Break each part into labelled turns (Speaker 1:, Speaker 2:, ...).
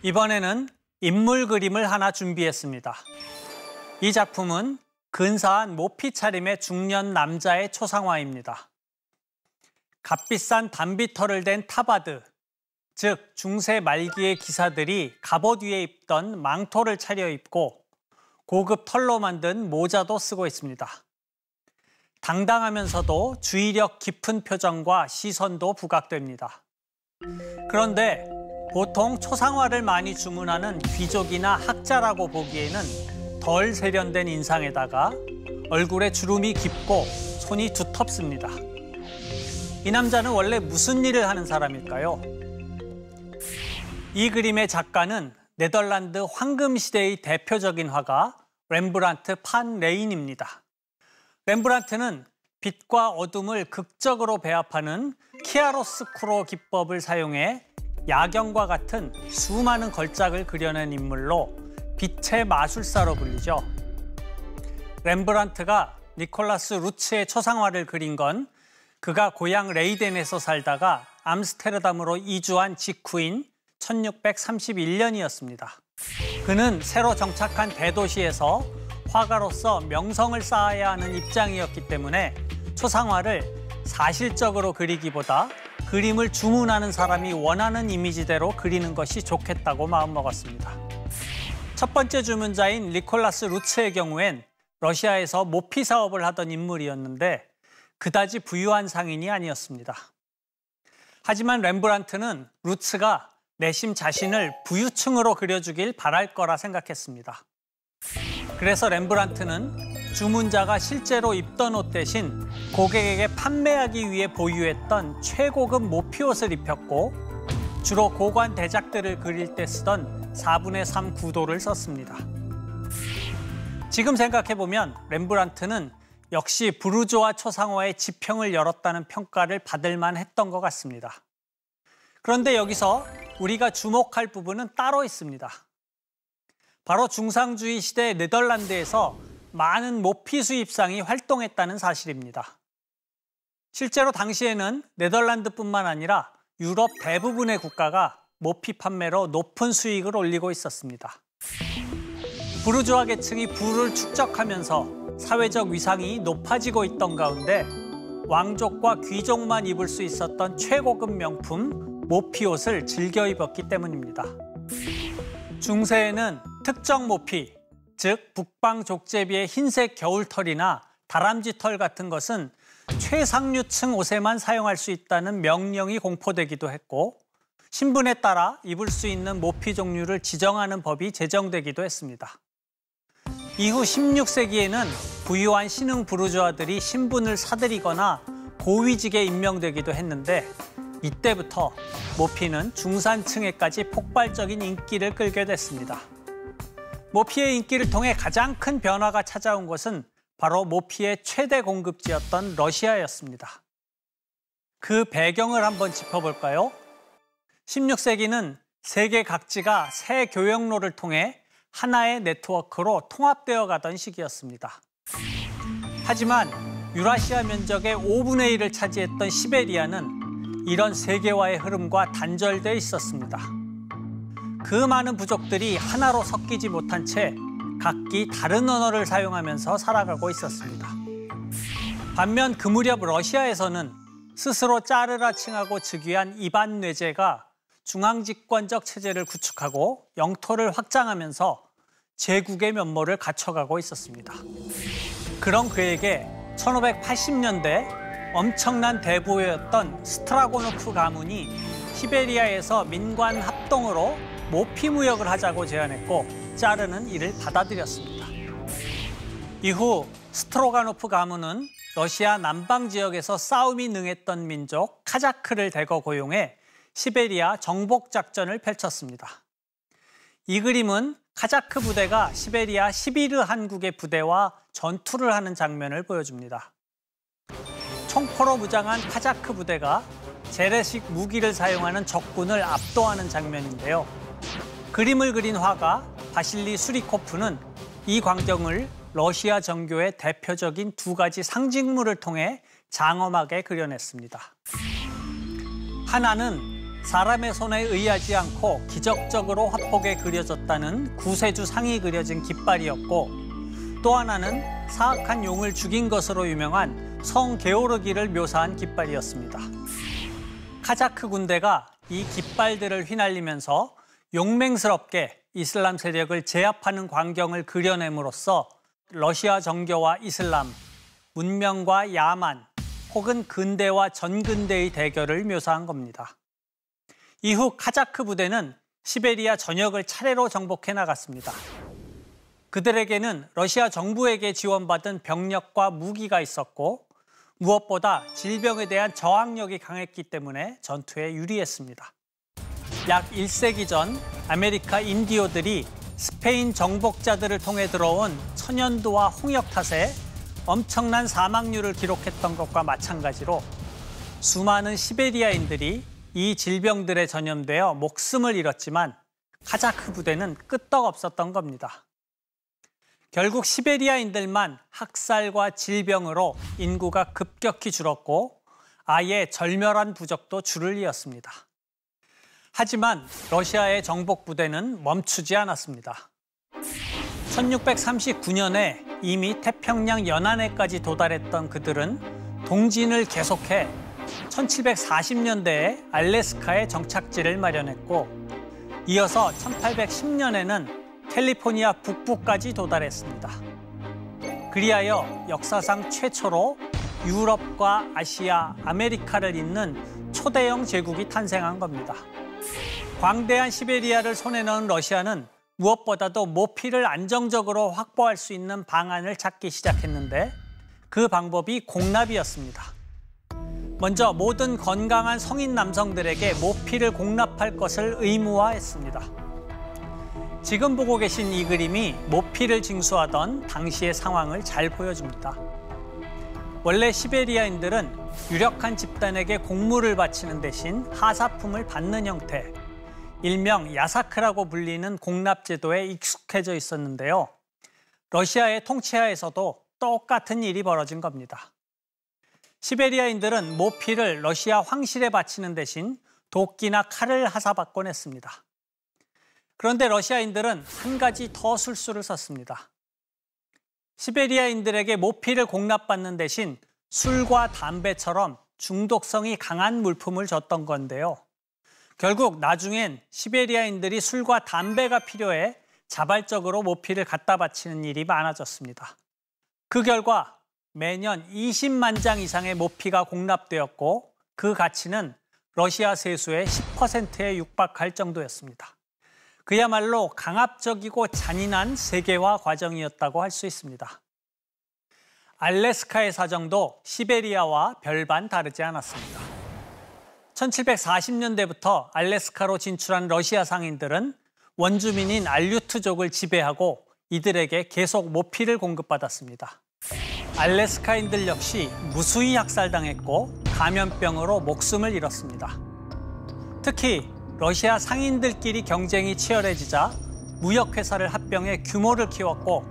Speaker 1: 이번에는 인물 그림을 하나 준비했습니다. 이 작품은 근사한 모피 차림의 중년 남자의 초상화입니다. 값비싼 단비털을 댄 타바드, 즉 중세 말기의 기사들이 갑옷 위에 입던 망토를 차려입고 고급 털로 만든 모자도 쓰고 있습니다. 당당하면서도 주의력 깊은 표정과 시선도 부각됩니다. 그런데 보통 초상화를 많이 주문하는 귀족이나 학자라고 보기에는 덜 세련된 인상에다가 얼굴에 주름이 깊고 손이 두텁습니다. 이 남자는 원래 무슨 일을 하는 사람일까요? 이 그림의 작가는 네덜란드 황금시대의 대표적인 화가 렘브란트 판 레인입니다. 렘브란트는 빛과 어둠을 극적으로 배합하는 키아로스쿠로 기법을 사용해 야경과 같은 수많은 걸작을 그려낸 인물로 빛의 마술사로 불리죠. 렘브란트가 니콜라스 루츠의 초상화를 그린 건 그가 고향 레이덴에서 살다가 암스테르담으로 이주한 직후인 1631년이었습니다. 그는 새로 정착한 대도시에서 화가로서 명성을 쌓아야 하는 입장이었기 때문에 초상화를 사실적으로 그리기보다 그림을 주문하는 사람이 원하는 이미지대로 그리는 것이 좋겠다고 마음먹었습니다. 첫 번째 주문자인 니콜라스 루츠의 경우엔 러시아에서 모피 사업을 하던 인물이었는데 그다지 부유한 상인이 아니었습니다. 하지만 렘브란트는 루츠가 내심 자신을 부유층으로 그려주길 바랄 거라 생각했습니다. 그래서 렘브란트는 주문자가 실제로 입던 옷 대신 고객에게 판매하기 위해 보유했던 최고급 모피 옷을 입혔고 주로 고관 대작들을 그릴 때 쓰던 4분의 3 구도를 썼습니다. 지금 생각해보면 렘브란트는 역시 부르조아 초상화의 지평을 열었다는 평가를 받을 만했던 것 같습니다. 그런데 여기서 우리가 주목할 부분은 따로 있습니다. 바로 중상주의 시대 네덜란드에서 많은 모피 수입상이 활동했다는 사실입니다. 실제로 당시에는 네덜란드뿐만 아니라 유럽 대부분의 국가가 모피 판매로 높은 수익을 올리고 있었습니다. 부르주아 계층이 부를 축적하면서 사회적 위상이 높아지고 있던 가운데 왕족과 귀족만 입을 수 있었던 최고급 명품 모피 옷을 즐겨 입었기 때문입니다. 중세에는 특정 모피, 즉 북방 족제비의 흰색 겨울털이나 다람쥐털 같은 것은 최상류층 옷에만 사용할 수 있다는 명령이 공포되기도 했고 신분에 따라 입을 수 있는 모피 종류를 지정하는 법이 제정되기도 했습니다. 이후 16세기에는 부유한 신흥 부르주아들이 신분을 사들이거나 고위직에 임명되기도 했는데 이때부터 모피는 중산층에까지 폭발적인 인기를 끌게 됐습니다. 모피의 인기를 통해 가장 큰 변화가 찾아온 것은 바로 모피의 최대 공급지였던 러시아였습니다. 그 배경을 한번 짚어볼까요? 16세기는 세계 각지가 새 교역로를 통해 하나의 네트워크로 통합되어 가던 시기였습니다. 하지만 유라시아 면적의 5분의 1을 차지했던 시베리아는 이런 세계화의 흐름과 단절돼 있었습니다. 그 많은 부족들이 하나로 섞이지 못한 채 각기 다른 언어를 사용하면서 살아가고 있었습니다. 반면 그 무렵 러시아에서는 스스로 짜르라 칭하고 즉위한 이반 뇌제가 중앙집권적 체제를 구축하고 영토를 확장하면서 제국의 면모를 갖춰가고 있었습니다. 그런 그에게 1580년대 엄청난 대부호였던 스트라고노프 가문이 시베리아에서 민관 합동으로 모피 무역을 하자고 제안했고 짜르는 이를 받아들였습니다. 이후 스트로가노프 가문은 러시아 남방 지역에서 싸움이 능했던 민족 카자크를 대거 고용해 시베리아 정복 작전을 펼쳤습니다. 이 그림은 카자크 부대가 시베리아 시비르 한국의 부대와 전투를 하는 장면을 보여줍니다. 총포로 무장한 카자크 부대가 재래식 무기를 사용하는 적군을 압도하는 장면인데요. 그림을 그린 화가 바실리 수리코프는 이 광경을 러시아 정교의 대표적인 두 가지 상징물을 통해 장엄하게 그려냈습니다. 하나는 사람의 손에 의하지 않고 기적적으로 화폭에 그려졌다는 구세주 상이 그려진 깃발이었고, 또 하나는 사악한 용을 죽인 것으로 유명한 성 게오르기를 묘사한 깃발이었습니다. 카자크 군대가 이 깃발들을 휘날리면서 용맹스럽게 이슬람 세력을 제압하는 광경을 그려냄으로써 러시아 정교와 이슬람, 문명과 야만, 혹은 근대와 전근대의 대결을 묘사한 겁니다. 이후 카자크 부대는 시베리아 전역을 차례로 정복해 나갔습니다. 그들에게는 러시아 정부에게 지원받은 병력과 무기가 있었고, 무엇보다 질병에 대한 저항력이 강했기 때문에 전투에 유리했습니다. 약 1세기 전 아메리카 인디오들이 스페인 정복자들을 통해 들어온 천연두와 홍역 탓에 엄청난 사망률을 기록했던 것과 마찬가지로 수많은 시베리아인들이 이 질병들에 전염되어 목숨을 잃었지만 카자크 부대는 끄떡없었던 겁니다. 결국 시베리아인들만 학살과 질병으로 인구가 급격히 줄었고 아예 절멸한 부족도 줄을 이었습니다. 하지만 러시아의 정복 부대는 멈추지 않았습니다. 1639년에 이미 태평양 연안에까지 도달했던 그들은 동진을 계속해 1740년대에 알래스카에 정착지를 마련했고, 이어서 1810년에는 캘리포니아 북부까지 도달했습니다. 그리하여 역사상 최초로 유럽과 아시아, 아메리카를 잇는 초대형 제국이 탄생한 겁니다. 광대한 시베리아를 손에 넣은 러시아는 무엇보다도 모피를 안정적으로 확보할 수 있는 방안을 찾기 시작했는데, 그 방법이 공납이었습니다. 먼저 모든 건강한 성인 남성들에게 모피를 공납할 것을 의무화했습니다. 지금 보고 계신 이 그림이 모피를 징수하던 당시의 상황을 잘 보여줍니다. 원래 시베리아인들은 유력한 집단에게 공물을 바치는 대신 하사품을 받는 형태, 일명 야사크라고 불리는 공납제도에 익숙해져 있었는데요. 러시아의 통치하에서도 똑같은 일이 벌어진 겁니다. 시베리아인들은 모피를 러시아 황실에 바치는 대신 도끼나 칼을 하사받곤 했습니다. 그런데 러시아인들은 한 가지 더 술수를 썼습니다. 시베리아인들에게 모피를 공납받는 대신 술과 담배처럼 중독성이 강한 물품을 줬던 건데요. 결국 나중엔 시베리아인들이 술과 담배가 필요해 자발적으로 모피를 갖다 바치는 일이 많아졌습니다. 그 결과 매년 20만 장 이상의 모피가 공납되었고, 그 가치는 러시아 세수의 10%에 육박할 정도였습니다. 그야말로 강압적이고 잔인한 세계화 과정이었다고 할 수 있습니다. 알래스카의 사정도 시베리아와 별반 다르지 않았습니다. 1740년대부터 알래스카로 진출한 러시아 상인들은 원주민인 알류트족을 지배하고 이들에게 계속 모피를 공급받았습니다. 알래스카인들 역시 무수히 학살당했고 감염병으로 목숨을 잃었습니다. 특히 러시아 상인들끼리 경쟁이 치열해지자 무역회사를 합병해 규모를 키웠고,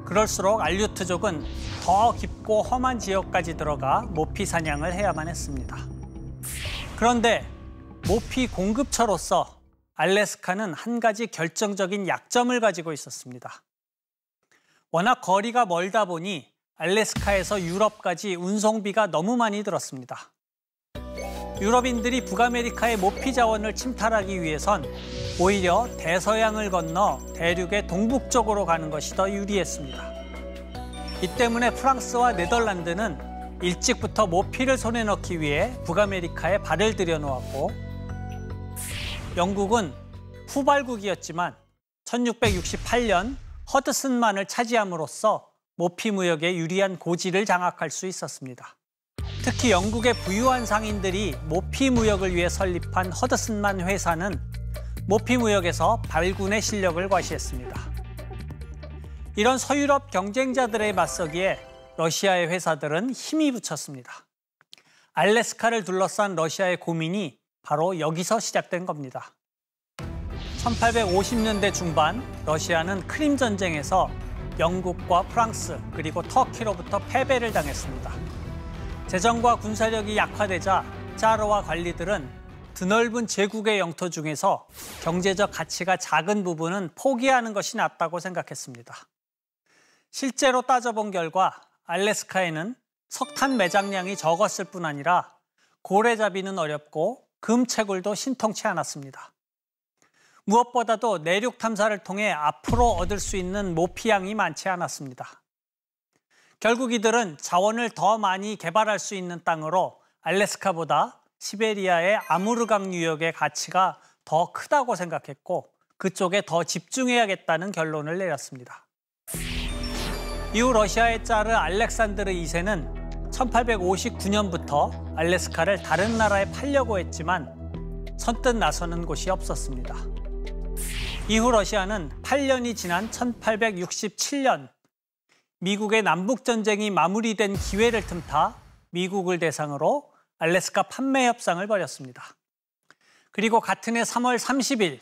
Speaker 1: 그럴수록 알류트족은 더 깊고 험한 지역까지 들어가 모피 사냥을 해야만 했습니다. 그런데 모피 공급처로서 알래스카는 한 가지 결정적인 약점을 가지고 있었습니다. 워낙 거리가 멀다 보니 알래스카에서 유럽까지 운송비가 너무 많이 들었습니다. 유럽인들이 북아메리카의 모피 자원을 침탈하기 위해선 오히려 대서양을 건너 대륙의 동북쪽으로 가는 것이 더 유리했습니다. 이 때문에 프랑스와 네덜란드는 일찍부터 모피를 손에 넣기 위해 북아메리카에 발을 들여놓았고, 영국은 후발국이었지만 1668년 허드슨만을 차지함으로써 모피 무역에 유리한 고지를 장악할 수 있었습니다. 특히 영국의 부유한 상인들이 모피 무역을 위해 설립한 허드슨만 회사는 모피 무역에서 발군의 실력을 과시했습니다. 이런 서유럽 경쟁자들에 맞서기에 러시아의 회사들은 힘이 붙였습니다. 알래스카를 둘러싼 러시아의 고민이 바로 여기서 시작된 겁니다. 1850년대 중반 러시아는 크림 전쟁에서 영국과 프랑스 그리고 터키로부터 패배를 당했습니다. 재정과 군사력이 약화되자 짜르와 관리들은 드넓은 제국의 영토 중에서 경제적 가치가 작은 부분은 포기하는 것이 낫다고 생각했습니다. 실제로 따져본 결과 알래스카에는 석탄 매장량이 적었을 뿐 아니라 고래잡이는 어렵고 금채굴도 신통치 않았습니다. 무엇보다도 내륙 탐사를 통해 앞으로 얻을 수 있는 모피향이 많지 않았습니다. 결국 이들은 자원을 더 많이 개발할 수 있는 땅으로 알래스카보다 시베리아의 아무르강 유역의 가치가 더 크다고 생각했고 그쪽에 더 집중해야겠다는 결론을 내렸습니다. 이후 러시아의 짜르 알렉산드르 2세는 1859년부터 알래스카를 다른 나라에 팔려고 했지만 선뜻 나서는 곳이 없었습니다. 이후 러시아는 8년이 지난 1867년 미국의 남북전쟁이 마무리된 기회를 틈타 미국을 대상으로 알래스카 판매 협상을 벌였습니다. 그리고 같은 해 3월 30일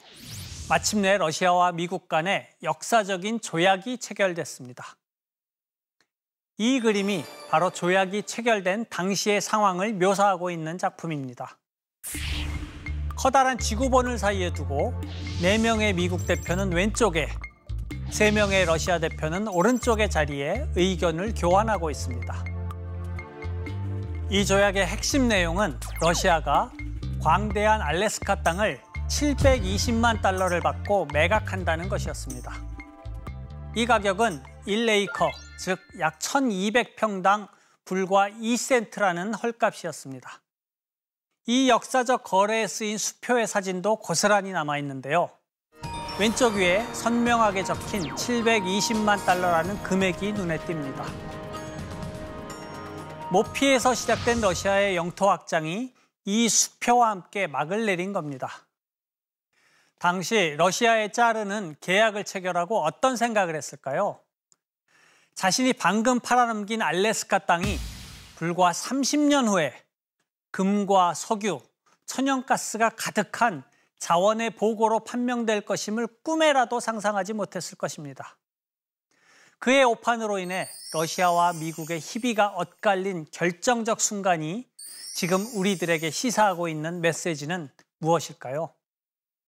Speaker 1: 마침내 러시아와 미국 간에 역사적인 조약이 체결됐습니다. 이 그림이 바로 조약이 체결된 당시의 상황을 묘사하고 있는 작품입니다. 커다란 지구본을 사이에 두고 4명의 미국 대표는 왼쪽에, 3명의 러시아 대표는 오른쪽의 자리에 의견을 교환하고 있습니다. 이 조약의 핵심 내용은 러시아가 광대한 알래스카 땅을 720만 달러를 받고 매각한다는 것이었습니다. 이 가격은 1에이커, 즉 약 1200평당 불과 2센트라는 헐값이었습니다. 이 역사적 거래에 쓰인 수표의 사진도 고스란히 남아있는데요. 왼쪽 위에 선명하게 적힌 720만 달러라는 금액이 눈에 띕니다. 모피에서 시작된 러시아의 영토 확장이 이 수표와 함께 막을 내린 겁니다. 당시 러시아의 짜르는 계약을 체결하고 어떤 생각을 했을까요? 자신이 방금 팔아넘긴 알래스카 땅이 불과 30년 후에 금과 석유, 천연가스가 가득한 자원의 보고로 판명될 것임을 꿈에라도 상상하지 못했을 것입니다. 그의 오판으로 인해 러시아와 미국의 희비가 엇갈린 결정적 순간이 지금 우리들에게 시사하고 있는 메시지는 무엇일까요?